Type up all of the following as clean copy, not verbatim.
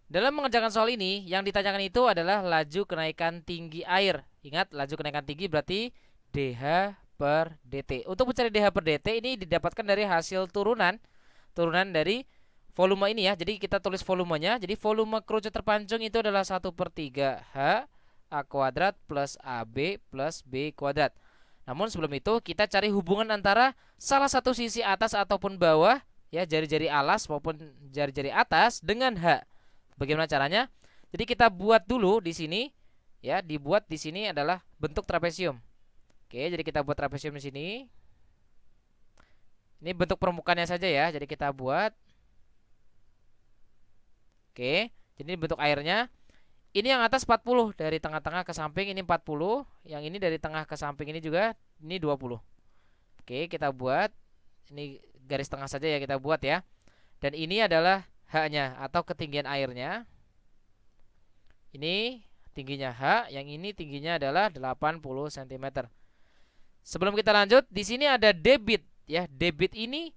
Dalam mengerjakan soal ini, yang ditanyakan itu adalah laju kenaikan tinggi air. Ingat, laju kenaikan tinggi berarti dH per dt. Untuk mencari dH per dt ini didapatkan dari hasil turunan dari volume ini ya. Jadi kita tulis volumenya. Jadi volume kerucut terpancung itu adalah 1/3 H A kuadrat plus AB plus B kuadrat. Namun sebelum itu kita cari hubungan antara salah satu sisi atas ataupun bawah ya, jari-jari alas maupun jari-jari atas dengan H. Bagaimana caranya? Jadi kita buat dulu di sini ya, dibuat di sini adalah bentuk trapesium. Oke, jadi kita buat trapesium di sini. Ini bentuk permukaannya saja ya. Jadi kita buat. Oke, jadi bentuk airnya. Ini yang atas 40 dari tengah-tengah ke samping ini 40, yang ini dari tengah ke samping ini juga ini 20. Oke, kita buat ini garis tengah saja ya kita buat ya. Dan ini adalah H-nya atau ketinggian airnya. Ini tingginya H, yang ini tingginya adalah 80 cm. Sebelum kita lanjut, di sini ada debit ya. Debit ini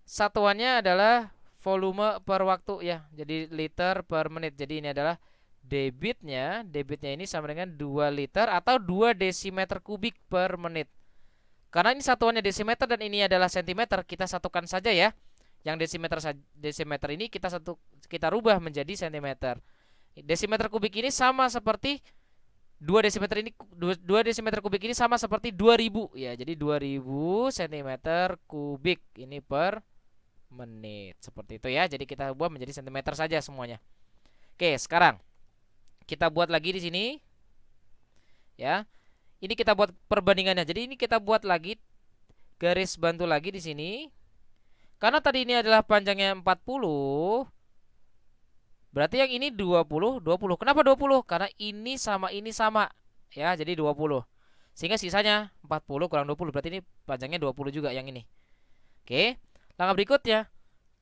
satuannya adalah volume per waktu ya. Jadi liter per menit. Jadi ini adalah debitnya ini sama dengan 2 liter atau 2 desimeter kubik per menit. Karena ini satuannya desimeter dan ini adalah sentimeter, kita satukan saja ya. Yang desimeter ini kita rubah menjadi sentimeter. Desimeter kubik ini sama seperti 2 desimeter ini 2 desimeter kubik ini sama seperti 2000 ya. Jadi 2000 cm kubik ini per menit. Seperti itu ya. Jadi kita ubah menjadi sentimeter saja semuanya. Oke, sekarang kita buat lagi di sini. Ya. Ini kita buat perbandingannya. Jadi ini kita buat lagi garis bantu lagi di sini. Karena tadi ini adalah panjangnya 40, berarti yang ini 20, 20. Kenapa 20? Karena ini sama ya, jadi 20. Sehingga sisanya 40 kurang 20, berarti ini panjangnya 20 juga yang ini. Oke. Langkah berikutnya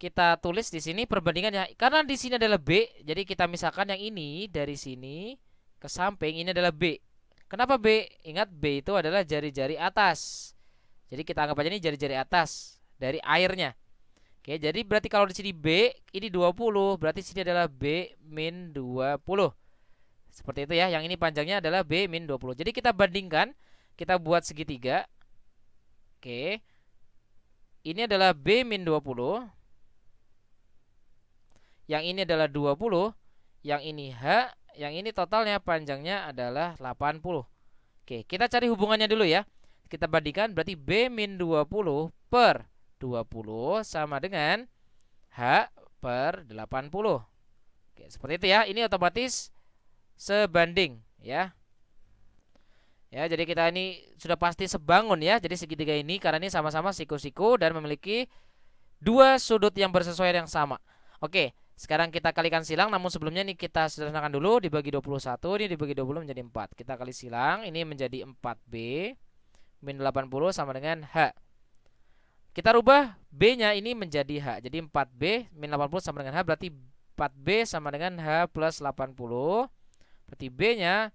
kita tulis di sini perbandingannya. Karena di sini adalah B, jadi kita misalkan yang ini dari sini ke samping ini adalah B. Kenapa B? Ingat B itu adalah jari-jari atas. Jadi kita anggap aja ini jari-jari atas dari airnya. Oke, jadi berarti kalau di sini B ini 20, berarti sini adalah B min 20. Seperti itu ya. Yang ini panjangnya adalah B min 20. Jadi kita bandingkan, kita buat segitiga. Oke. Ini adalah B min 20. Yang ini adalah 20. Yang ini H, yang ini totalnya panjangnya adalah 80. Oke, kita cari hubungannya dulu ya. Kita bandingkan berarti B min 20 per 20 sama dengan H per 80. Oke, seperti itu ya. Ini otomatis sebanding ya. Ya, jadi kita ini sudah pasti sebangun ya. Jadi segitiga ini karena ini sama-sama siku-siku dan memiliki dua sudut yang bersesuaian yang sama. Oke, sekarang kita kalikan silang, namun sebelumnya ini kita sederhanakan dulu, dibagi 21, ini dibagi 20 menjadi 4. Kita kali silang, ini menjadi 4B min 80 sama dengan H. Kita rubah B-nya ini menjadi H. Jadi 4B min 80 sama dengan H, berarti 4B sama dengan H plus 80. Berarti B-nya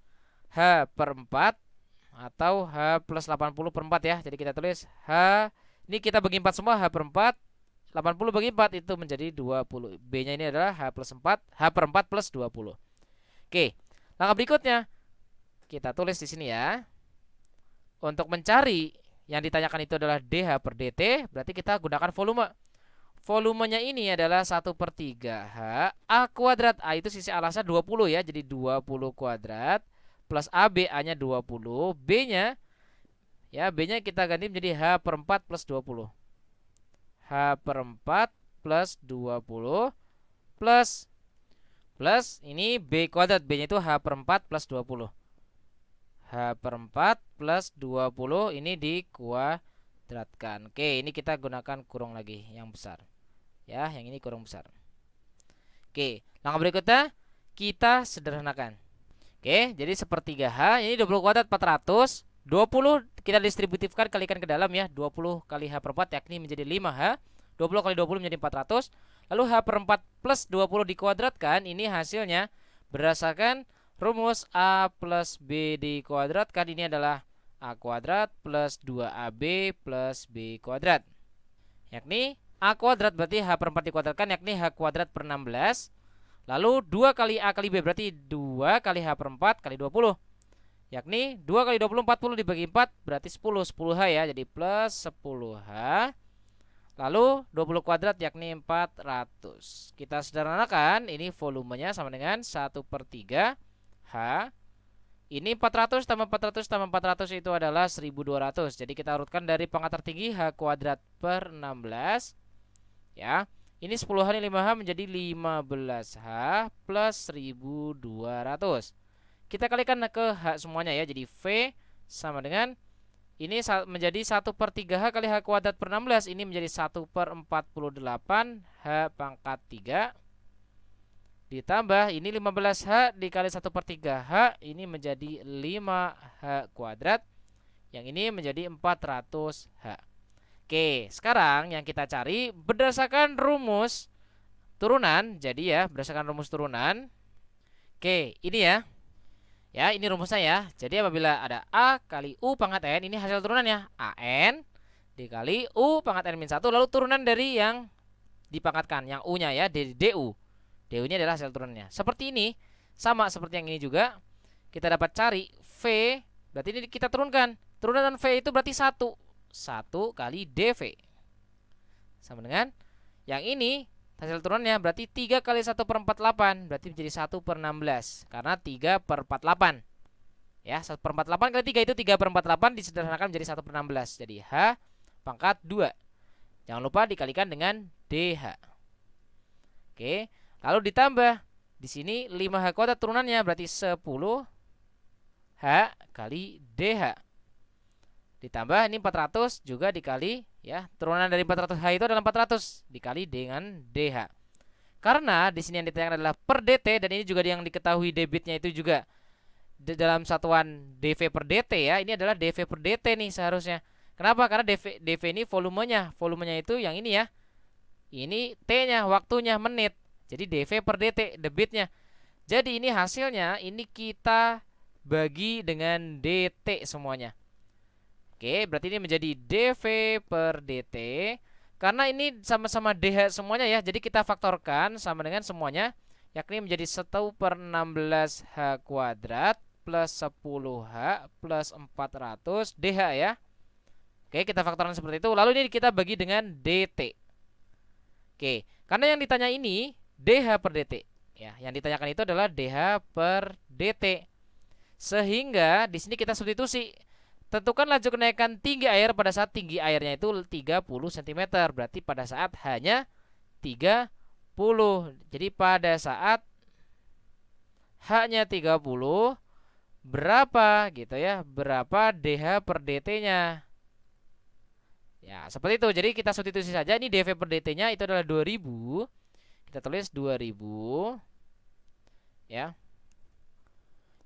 H per 4 atau H plus 80 per 4 ya. Jadi kita tulis H, ini kita bagi 4 semua, H per 4, 80 bagi 4 itu menjadi 20. B-nya ini adalah H plus 4, H per 4 plus 20. Oke, langkah berikutnya kita tulis di sini ya. Untuk mencari yang ditanyakan itu adalah dH per dt, berarti kita gunakan volume. Volumenya ini adalah 1/3 H A kuadrat. A itu sisi alasnya 20 ya, jadi 20 kuadrat plus AB, A-nya 20, B-nya ya, B-nya kita ganti menjadi H per 4 plus 20. H per 4 plus 20 plus ini B kuadrat, B-nya itu H per 4 plus 20. H per 4 plus 20 ini dikuadratkan. Oke, ini kita gunakan kurung lagi yang besar. Ya, yang ini kurung besar. Oke, langkah berikutnya kita sederhanakan. Oke, jadi sepertiga H ini 20 kuadrat 400. 20 kita distributifkan, kalikan ke dalam ya. 20 kali H per 4 yakni menjadi 5H. 20 kali 20 menjadi 400. Lalu H per 4 plus 20 dikuadratkan. Ini hasilnya berdasarkan rumus A plus B dikuadratkan. Ini adalah A kuadrat plus 2AB plus B kuadrat. Yakni A kuadrat berarti H per 4 dikuadratkan yakni H kuadrat per 16. Lalu 2 kali A kali B berarti 2 kali H per 4 kali 20. Yakni 2 kali 20 40 dibagi 4 berarti 10 10H ya. Jadi plus 10H. Lalu 20 kuadrat yakni 400. Kita sederhanakan, ini volumenya sama dengan 1/3 H. Ini 400 tambah 400 tambah 400 itu adalah 1200. Jadi kita urutkan dari pangkat tertinggi H kuadrat per 16. Ya. Ini 10H ini 5H menjadi 15H plus 1200. Kita kalikan ke H semuanya ya. Jadi V sama dengan ini menjadi 1/3H kali H kuadrat per 16. Ini menjadi 1/48 H pangkat 3. Ditambah ini 15H dikali 1/3H. Ini menjadi 5H kuadrat. Yang ini menjadi 400H. Oke, sekarang yang kita cari berdasarkan rumus turunan. Jadi ya, berdasarkan rumus turunan. Oke, ini ya. Ya, ini rumusnya ya. Jadi apabila ada A kali U pangkat N, ini hasil turunannya AN dikali U pangkat N-1, lalu turunan dari yang dipangkatkan, yang U-nya ya, DU. DU ini adalah hasil turunannya. Seperti ini, sama seperti yang ini juga. Kita dapat cari V, berarti ini kita turunkan. Turunan V itu berarti 1 kali DV. Sama dengan yang ini hasil turunannya berarti 3 kali 1/48 berarti menjadi 1/16 karena 3/48. Ya, 1/48 kali 3 itu 3/48 disederhanakan menjadi 1/16. Jadi H pangkat 2. Jangan lupa dikalikan dengan DH. Oke, lalu ditambah di sini 5H kuadrat turunannya berarti 10H kali DH. Ditambah ini 400 juga dikali ya, turunan dari 400H itu adalah 400 dikali dengan DH. Karena di sini yang ditanyakan adalah per DT dan ini juga yang diketahui debitnya itu juga dalam satuan dV per DT ya. Ini adalah dV per DT nih seharusnya. Kenapa? Karena dV ini volumenya. Volumenya itu yang ini ya. Ini T-nya, waktunya, menit. Jadi dV per DT debitnya. Jadi ini hasilnya ini kita bagi dengan DT semuanya. Oke, berarti ini menjadi dV per dt. Karena ini sama-sama dh semuanya ya, jadi kita faktorkan sama dengan semuanya, yakni menjadi 1/16H kuadrat plus 10H plus 400 dh ya. Oke, kita faktorkan seperti itu. Lalu ini kita bagi dengan dt. Oke, karena yang ditanya ini dh per dt ya, yang ditanyakan itu adalah dh per dt. Sehingga di sini kita substitusi. Tentukan laju kenaikan tinggi air pada saat tinggi airnya itu 30 cm. Berarti pada saat hanya 30. Jadi pada saat H-nya 30 berapa gitu ya? Berapa dH per dt-nya? Ya, seperti itu. Jadi kita substitusi saja. Ini dV per dt-nya itu adalah 2000. Kita tulis 2000. Ya.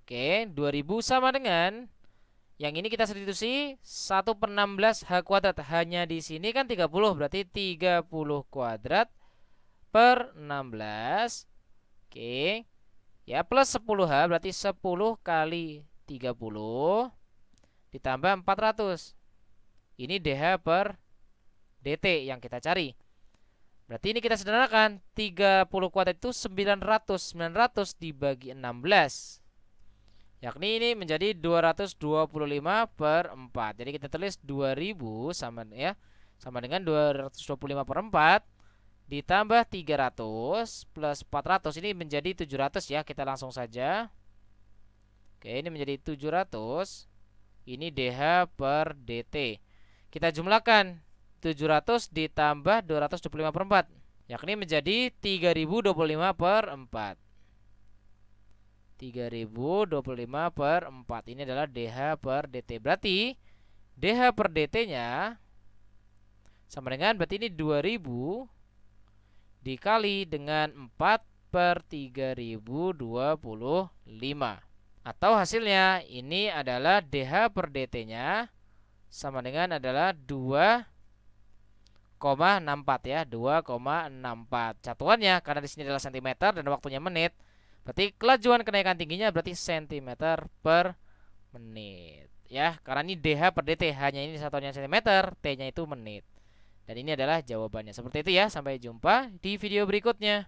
Oke, 2000 sama dengan yang ini kita substitusi 1/16H kuadrat. Hanya di sini kan 30, berarti 30 kuadrat per 16. Oke. Ya, plus 10H berarti 10 kali 30 ditambah 400. Ini dH per dt yang kita cari. Berarti ini kita sederhanakan, 30 kuadrat itu 900. 900 dibagi 16. Yakni ini menjadi 225/4. Jadi kita tulis 2000 sama ya, sama dengan 225/4 ditambah 300 plus 400 ini menjadi 700 ya. Kita langsung saja. Oke, ini menjadi 700. Ini dH per dt. Kita jumlahkan 700 ditambah 225/4, yakni menjadi 3025/4. 3025/4. Ini adalah dH per dt. Berarti dH per dt-nya sama dengan, berarti ini 2000 dikali dengan 4/3025. Atau hasilnya ini adalah dH per dt-nya sama dengan adalah 2,64 ya, 2,64. Satuannya karena di sini adalah cm dan waktunya menit. Berarti kelajuan kenaikan tingginya berarti cm per menit ya, karena ini dH per dt, hanya ini satuannya cm, t-nya itu menit. Dan ini adalah jawabannya. Seperti itu ya, sampai jumpa di video berikutnya.